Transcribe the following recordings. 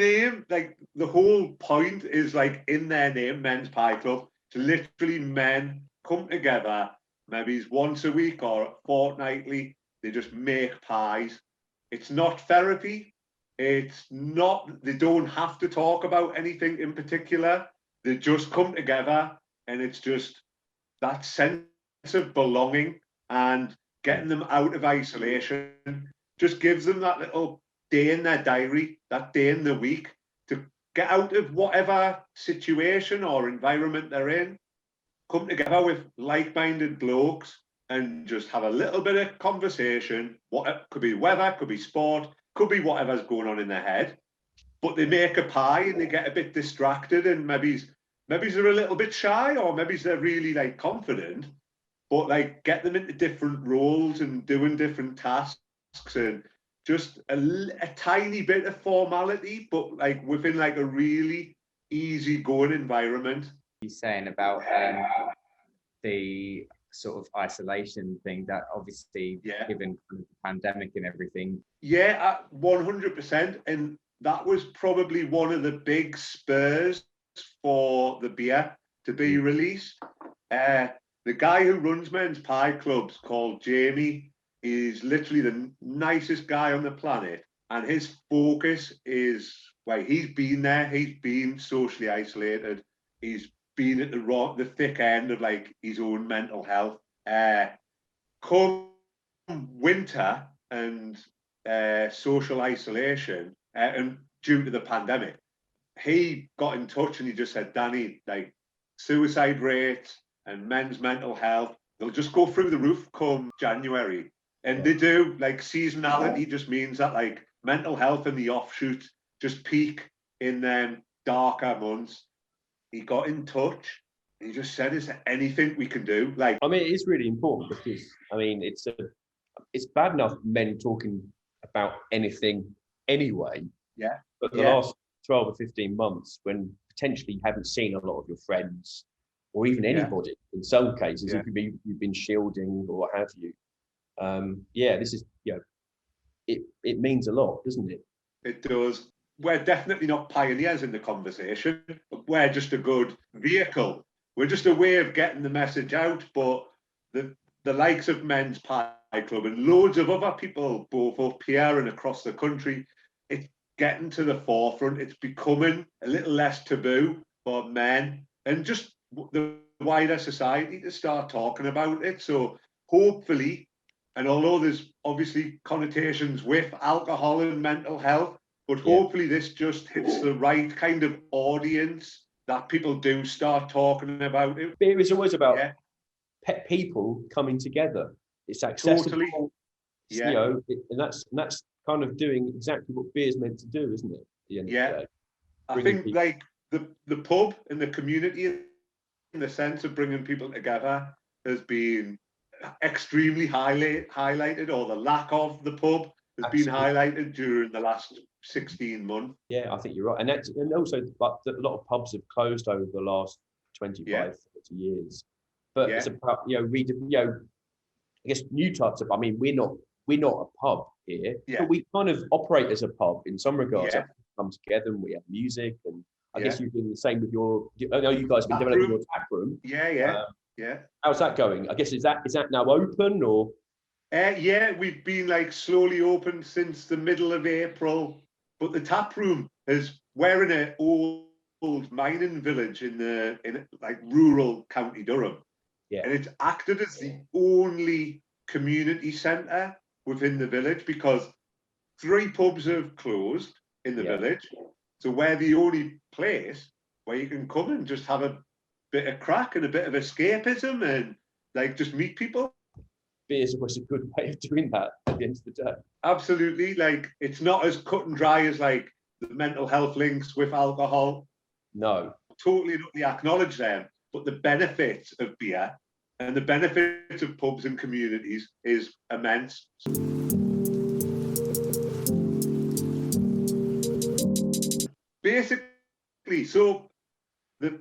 name, like the whole point is like in their name, Men's Pie Club, to literally men come together, maybe it's once a week or fortnightly, they just make pies. It's not therapy. It's not, they don't have to talk about anything in particular. They just come together, and it's just that sense of belonging and getting them out of isolation just gives them that little day in their diary, that day in the week to get out of whatever situation or environment they're in, come together with like-minded blokes and just have a little bit of conversation. What could be weather, could be sport, could be whatever's going on in their head. But they make a pie and they get a bit distracted, and maybe they're a little bit shy, or maybe they're really like confident, but like get them into different roles and doing different tasks, and just a tiny bit of formality, but like within like a really easy going environment. You're saying about the sort of isolation thing that obviously given kind of the pandemic and everything. Yeah, 100%. And that was probably one of the big spurs for the beer to be released. The guy who runs Men's Pie Clubs, called Jamie, is literally the nicest guy on the planet. And his focus is, well, he's been there, he's been socially isolated, he's been at the thick end of like his own mental health. Come winter and social isolation, and due to the pandemic, he got in touch and he just said, Danny, like suicide rates and men's mental health, they'll just go through the roof come January. And they do. Like seasonality just means that like mental health and the offshoots just peak in them darker months. He got in touch. He just said, is there anything we can do? Like, I mean, it is really important because, I mean, it's bad enough men talking about anything anyway. Yeah. But the last 12 or 15 months, when potentially you haven't seen a lot of your friends or even anybody, in some cases, it could be you've been shielding or what have you. This is, it means a lot, doesn't it? It does. We're definitely not pioneers in the conversation. We're just a good vehicle. We're just a way of getting the message out. But the likes of Men's Pie Club and loads of other people, both up here and across the country, it's getting to the forefront. It's becoming a little less taboo for men and just the wider society to start talking about it. So hopefully, and although there's obviously connotations with alcohol and mental health, but hopefully this just hits the right kind of audience that people do start talking about it. Beer always about people coming together. It's accessible. Totally. And that's kind of doing exactly what beer's meant to do, isn't it? I think people, like the pub and the community, in the sense of bringing people together, has been extremely highlighted, or the lack of the pub has been highlighted during the last 16 months. Yeah, I think you're right. And also, but a lot of pubs have closed over the last 25, 30 years. But it's about, I guess new types of, I mean, we're not a pub here, but we kind of operate as a pub in some regards. We come together and we have music, and I guess you're doing the same with I know you guys have been developing your tap room. How's that going? I guess is that now open, or? We've been like slowly open since the middle of April, but the tap room we're in an old mining village in like rural County Durham, and it's acted as the only community centre within the village because 3 pubs have closed in the village, so we're the only place where you can come and just have a bit of crack and a bit of escapism and like just meet people. Beer's always a good way of doing that at the end of the day. Absolutely. Like, it's not as cut and dry as like the mental health links with alcohol. No. Totally acknowledge them. But the benefits of beer and the benefits of pubs and communities is immense. Basically, so the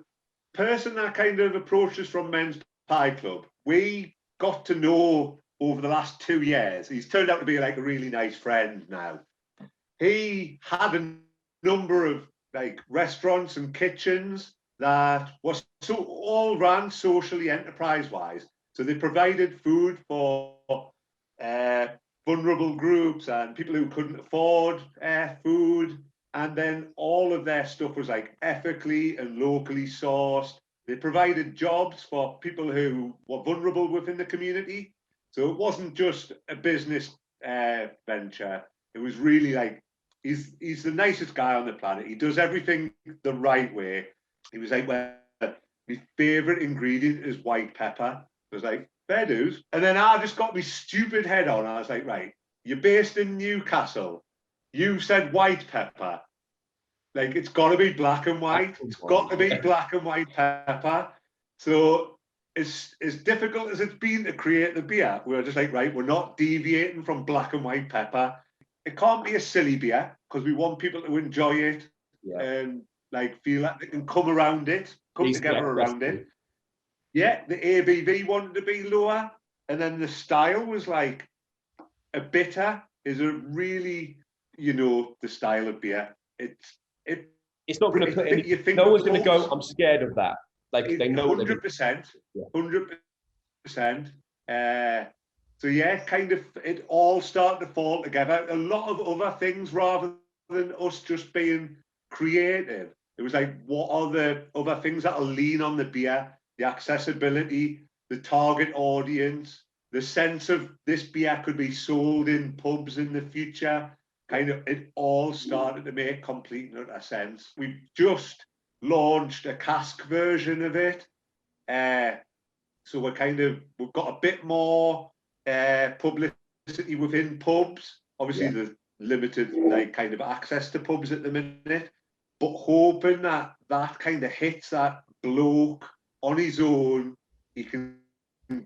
person that kind of approached us from Men's Pie Club, we got to know over the last 2 years. He's turned out to be like a really nice friend now. He hadn't number of like restaurants and kitchens that was all ran socially enterprise-wise. So they provided food for vulnerable groups and people who couldn't afford food. And then all of their stuff was like ethically and locally sourced. They provided jobs for people who were vulnerable within the community. So it wasn't just a business venture. It was really like, he's the nicest guy on the planet. He does everything the right way. He was like, well, my favourite ingredient is white pepper. I was like, fair dues. And then I just got my stupid head on. I was like, right, you're based in Newcastle. You said white pepper. Like, it's got to be black and white. It's got to be black and white pepper. So as difficult as it's been to create the beer, we were just like, right, we're not deviating from black and white pepper. It can't be a silly beer because we want people to enjoy it and like feel like they can come around it, come together around it. Yeah, the ABV wanted to be lower, and then the style was like a bitter is a really, you know, the style of beer. It's not going to put any. No one's going to go, I'm scared of that. Like they know 100%, 100%. So yeah, kind of it all started to fall together. A lot of other things rather than us just being creative. It was like, what are the other things that'll lean on the beer? The accessibility, the target audience, the sense of this beer could be sold in pubs in the future. Kind of, it all started to make complete and utter sense. We've just launched a cask version of it. So we've got a bit more publicity within pubs. Obviously, there's limited like kind of access to pubs at the minute, but hoping that kind of hits that bloke on his own. He can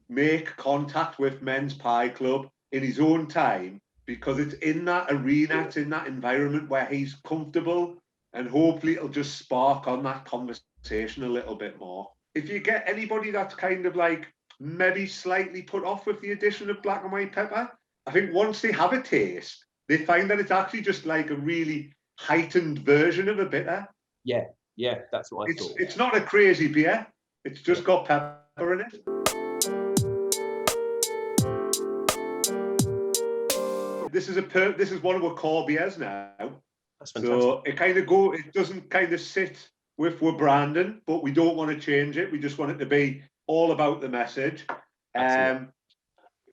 make contact with Men's Pie Club in his own time, because it's in that arena, it's in that environment where he's comfortable, and hopefully it'll just spark on that conversation a little bit more. If you get anybody that's kind of like maybe slightly put off with the addition of black and white pepper, I think once they have a taste, they find that it's actually just like a really heightened version of a bitter. Yeah, that's what I thought. It's not a crazy beer. It's just got pepper in it. This is one of our core beers now. That's fantastic. So it doesn't kind of sit with our branding, but we don't want to change it. We just want it to be all about the message.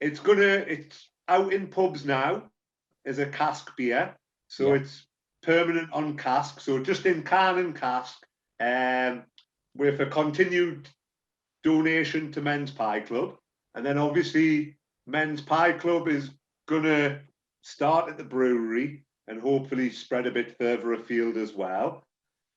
It's out in pubs now as a cask beer. So it's permanent on cask. So just in can and cask, with a continued donation to Men's Pie Club. And then obviously Men's Pie Club is gonna start at the brewery and hopefully spread a bit further afield as well.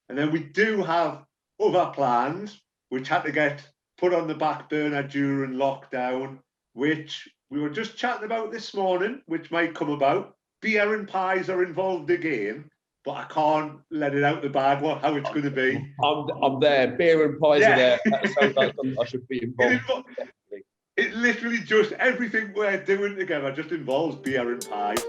And then we do have other plans which had to get put on the back burner during lockdown, which we were just chatting about this morning, which might come about. Beer and pies are involved again, but I can't let it out the bag how it's going to be. I'm there. Beer and pies are there. That sounds like something I should be involved. It literally just everything we're doing together just involves beer and pies.